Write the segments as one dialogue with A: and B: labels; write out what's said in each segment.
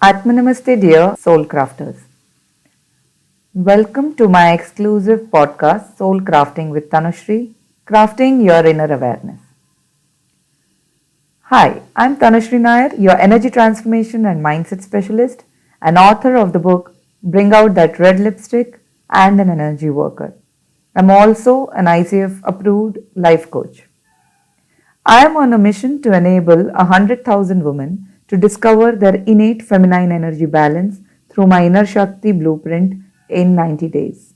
A: Atmanamaste, dear soul crafters. Welcome to my exclusive podcast, Soul Crafting with Tanushri, Crafting Your Inner Awareness. Hi, I'm Tanushri Nair, your energy transformation and mindset specialist, and author of the book Bring Out That Red Lipstick and an Energy Worker. I'm also an ICF approved life coach. I am on a mission to enable 100,000 women to discover their innate feminine energy balance through my Inner Shakti blueprint in 90 days.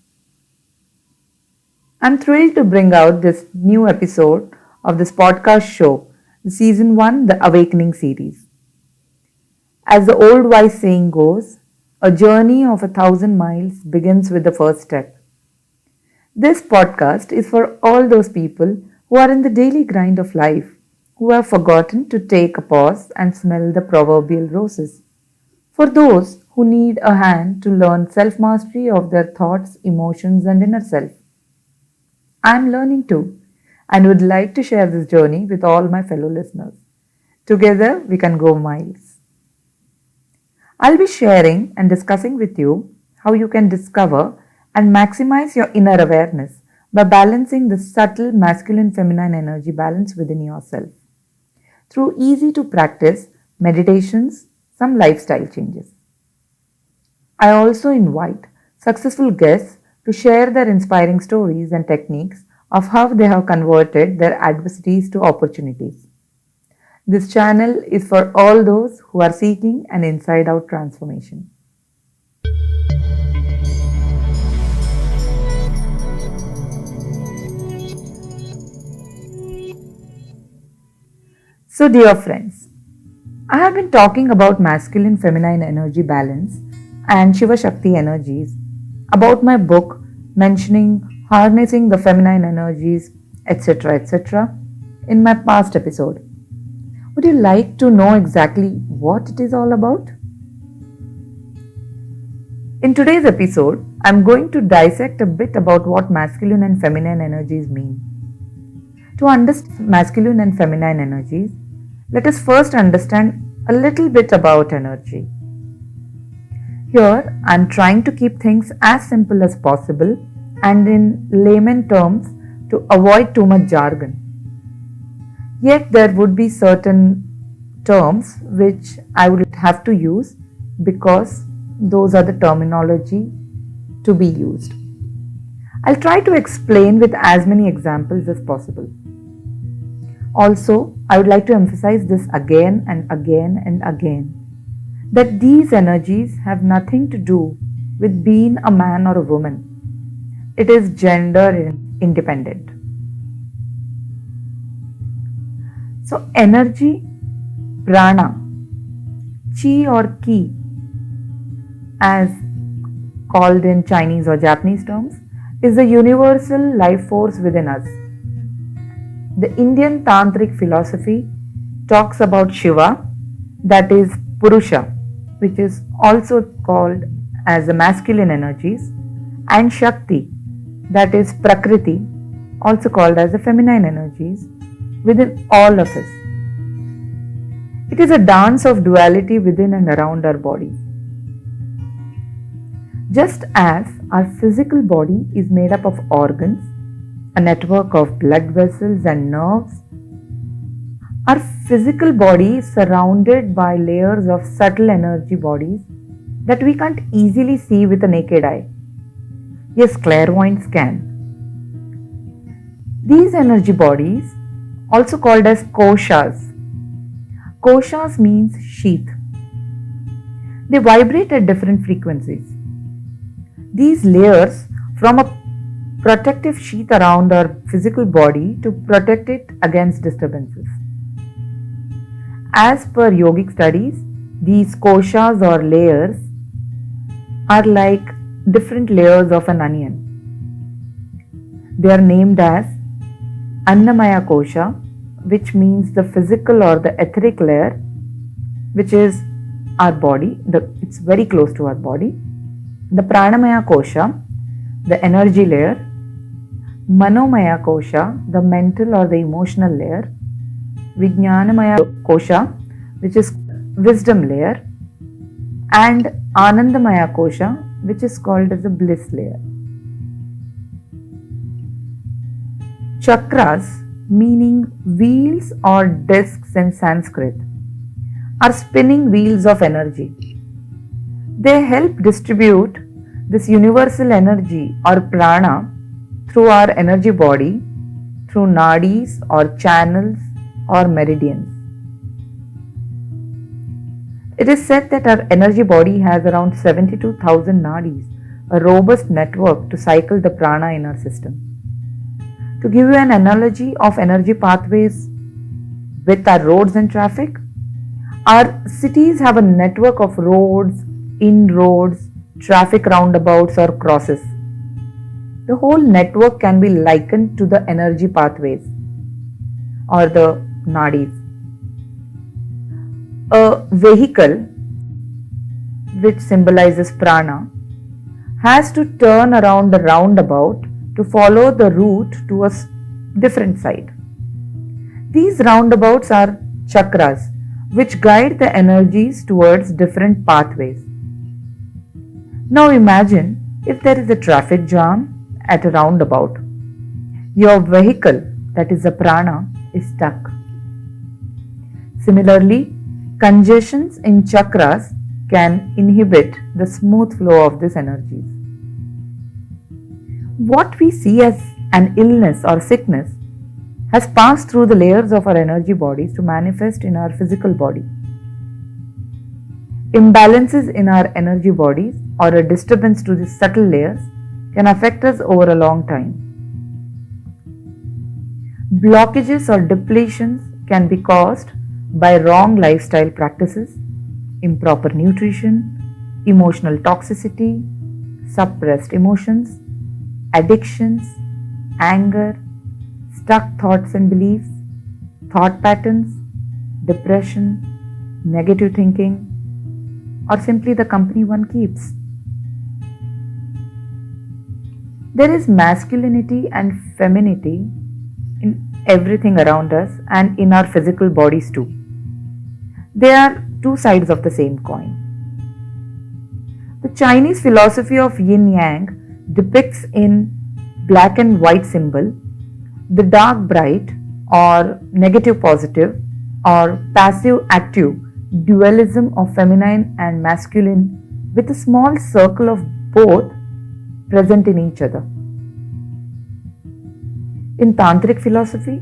A: I'm thrilled to bring out this new episode of this podcast show, the Season 1, the Awakening series. As the old wise saying goes, a journey of 1,000 miles begins with the first step. This podcast is for all those people who are in the daily grind of life, who have forgotten to take a pause and smell the proverbial roses. For those who need a hand to learn self mastery of their thoughts, emotions, and inner self. I am learning too and would like to share this journey with all my fellow listeners. Together, we can go miles. I'll be sharing and discussing with you how you can discover and maximize your inner awareness by balancing the subtle masculine feminine energy balance within yourself through easy to practice meditations, some lifestyle changes. I also invite successful guests to share their inspiring stories and techniques of how they have converted their adversities to opportunities. This channel is for all those who are seeking an inside out transformation. So, dear friends, I have been talking about masculine feminine energy balance and Shiva Shakti energies, about my book mentioning harnessing the feminine energies, etc. in my past episode. Would you like to know exactly what it is all about? In today's episode, I am going to dissect a bit about what masculine and feminine energies mean. To understand masculine and feminine energies, let us first understand a little bit about energy. Here, I am trying to keep things as simple as possible and in layman terms to avoid too much jargon. Yet, there would be certain terms which I would have to use because those are the terminology to be used. I'll try to explain with as many examples as possible. Also, I would like to emphasize this again and again and again, that these energies have nothing to do with being a man or a woman. It is gender independent. So, energy, prana, chi or ki, as called in Chinese or Japanese terms, is the universal life force within us. The Indian Tantric philosophy talks about Shiva, that is Purusha, which is also called as the masculine energies, and Shakti, that is Prakriti, also called as the feminine energies, within all of us. It is a dance of duality within and around our bodies. Just as our physical body is made up of organs, a network of blood vessels and nerves, our physical body is surrounded by layers of subtle energy bodies that we can't easily see with the naked eye. Yes, clairvoyants can. These energy bodies, also called as koshas. Koshas means sheath. They vibrate at different frequencies. These layers form a protective sheath around our physical body to protect it against disturbances. As per yogic studies, these koshas or layers are like different layers of an onion. They are named as Annamaya Kosha, which means the physical or the etheric layer, which is our body. It's very close to our body. The Pranamaya Kosha, the energy layer. Manomaya Kosha, the mental or the emotional layer. Vijnanamaya Kosha, which is wisdom layer. and Anandamaya Kosha, which is called as the bliss layer. Chakras, meaning wheels or discs in Sanskrit, are spinning wheels of energy. They help distribute this universal energy or prana through our energy body, through nadis or channels or meridians. It is said that our energy body has around 72,000 nadis, a robust network to cycle the prana in our system. To give you an analogy of energy pathways with our roads and traffic, our cities have a network of roads, in-roads, traffic roundabouts or crosses. The whole network can be likened to the energy pathways or the nadis. A vehicle, which symbolizes prana, has to turn around the roundabout to follow the route to a different side. These roundabouts are chakras, which guide the energies towards different pathways. Now imagine if there is a traffic jam at a roundabout. Your vehicle, that is the prana, is stuck. Similarly, congestions in chakras can inhibit the smooth flow of these energies. What we see as an illness or sickness has passed through the layers of our energy bodies to manifest in our physical body. Imbalances in our energy bodies or a disturbance to these subtle layers can affect us over a long time. Blockages or depletions can be caused by wrong lifestyle practices, improper nutrition, emotional toxicity, suppressed emotions, addictions, anger, stuck thoughts and beliefs, thought patterns, depression, negative thinking, or simply the company one keeps. There is masculinity and femininity in everything around us and in our physical bodies too. They are two sides of the same coin. The Chinese philosophy of yin yang depicts in black and white symbol the dark bright or negative positive or passive active dualism of feminine and masculine with a small circle of both present in each other. In Tantric philosophy,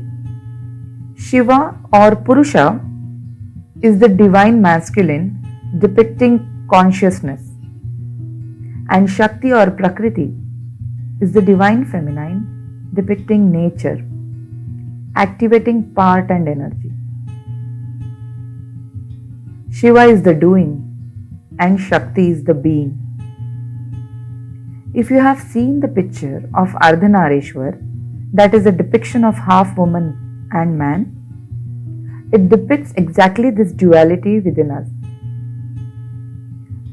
A: Shiva or Purusha is the divine masculine depicting consciousness, and Shakti or Prakriti is the divine feminine depicting nature, activating part and energy. Shiva is the doing and Shakti is the being. If you have seen the picture of Ardhanarishwar, that is a depiction of half woman and man, it depicts exactly this duality within us.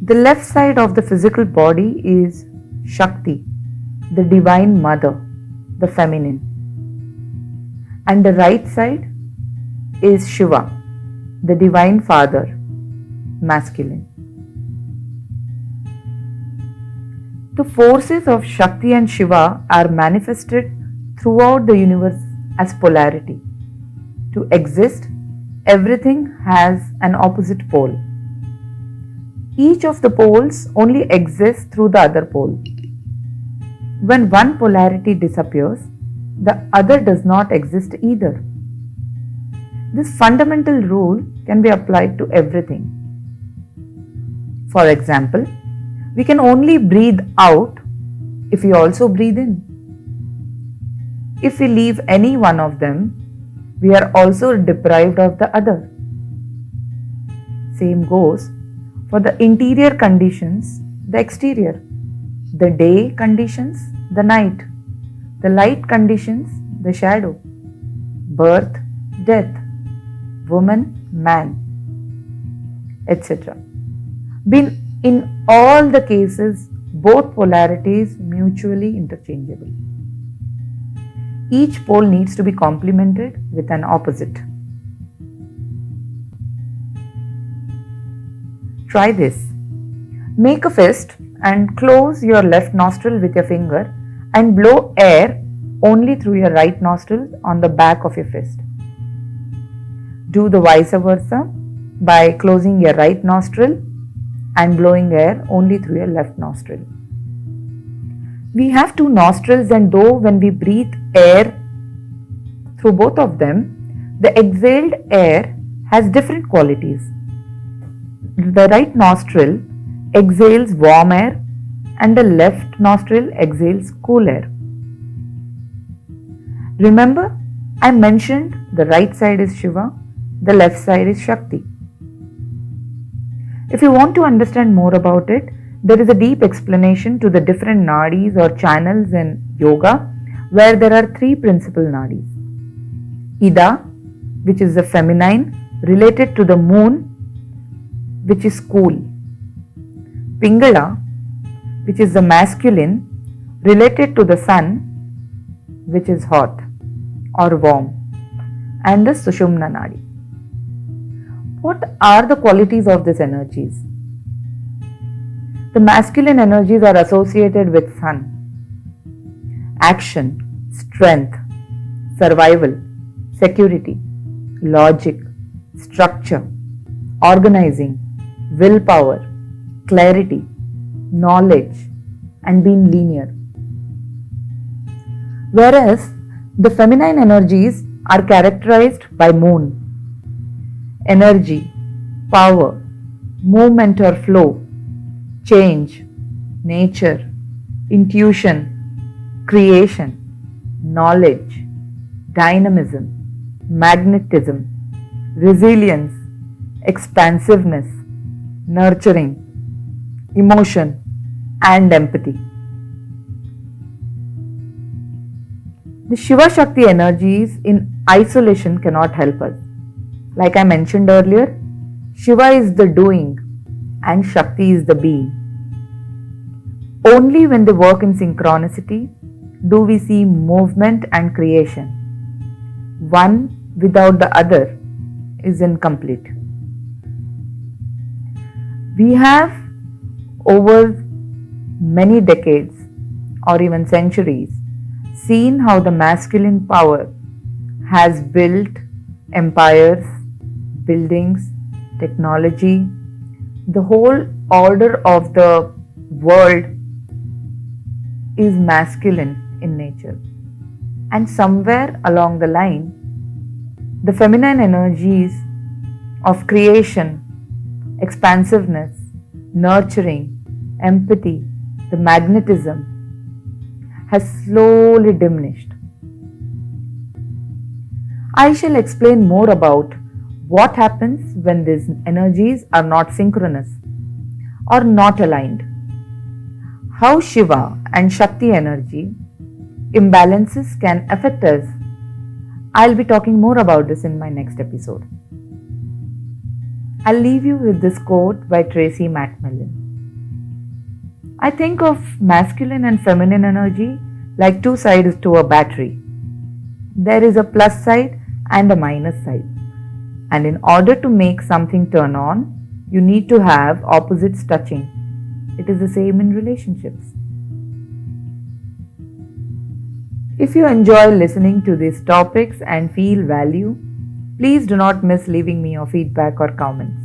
A: The left side of the physical body is Shakti, the divine mother, the feminine, and the right side is Shiva, the divine father, masculine. The forces of Shakti and Shiva are manifested throughout the universe as polarity. To exist, everything has an opposite pole. Each of the poles only exists through the other pole. When one polarity disappears, the other does not exist either. This fundamental rule can be applied to everything. For example, we can only breathe out if we also breathe in. If we leave any one of them, we are also deprived of the other. Same goes for the interior conditions, the exterior, the day conditions, the night, the light conditions, the shadow, birth, death, woman, man, etc. In all the cases, both polarities mutually interchangeable. Each pole needs to be complemented with an opposite. Try this. Make a fist and close your left nostril with your finger and blow air only through your right nostril on the back of your fist. Do the vice versa by closing your right nostril and blowing air only through your left nostril. We have two nostrils, and though when we breathe air through both of them, the exhaled air has different qualities. The right nostril exhales warm air and the left nostril exhales cool air. Remember, I mentioned the right side is Shiva, the left side is Shakti. If you want to understand more about it, there is a deep explanation to the different nadis or channels in yoga, where there are three principal nadis. Ida, which is the feminine, related to the moon, which is cool. Pingala, which is the masculine, related to the sun, which is hot or warm, and the Sushumna Nadi. What are the qualities of these energies? The masculine energies are associated with sun, action, strength, survival, security, logic, structure, organizing, willpower, clarity, knowledge, and being linear. Whereas the feminine energies are characterized by moon, energy, power, movement or flow, change, nature, intuition, creation, knowledge, dynamism, magnetism, resilience, expansiveness, nurturing, emotion, and empathy. The Shiva Shakti energies in isolation cannot help us. Like I mentioned earlier, Shiva is the doing and Shakti is the being. Only when they work in synchronicity do we see movement and creation. One without the other is incomplete. We have, over many decades or even centuries, seen how the masculine power has built empires, buildings, technology. The whole order of the world is masculine in nature. And somewhere along the line, the feminine energies of creation, expansiveness, nurturing, empathy, the magnetism has slowly diminished. I shall explain more about what happens when these energies are not synchronous or not aligned. How Shiva and Shakti energy imbalances can affect us. I'll be talking more about this in my next episode. I'll leave you with this quote by Tracy McMillan. I think of masculine and feminine energy like two sides to a battery. There is a plus side and a minus side. And in order to make something turn on, you need to have opposites touching. It is the same in relationships. If you enjoy listening to these topics and feel value, please do not miss leaving me your feedback or comments.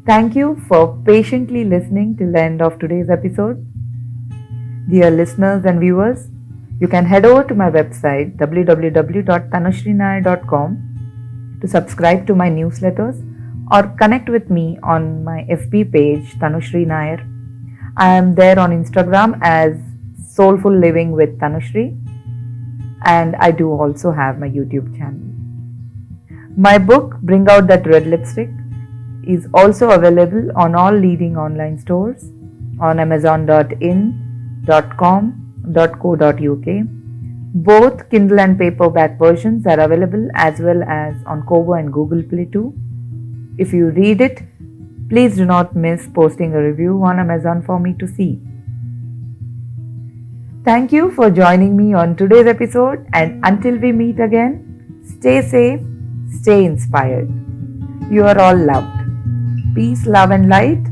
A: Thank you for patiently listening till the end of today's episode. Dear listeners and viewers, you can head over to my website www.tanushrinair.com to subscribe to my newsletters or connect with me on my FB page Tanushri Nair. I am there on Instagram as Soulful Living with Tanushri, and I do also have my YouTube channel. My book Bring Out That Red Lipstick is also available on all leading online stores on amazon.in.com.co.uk. Both Kindle and paperback versions are available as well as on Kobo and Google Play too. If you read it, please do not miss posting a review on Amazon for me to see. Thank you for joining me on today's episode, and until we meet again, stay safe, stay inspired. You are all loved. Peace, love and light.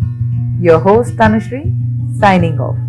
A: Your host Tanushree, signing off.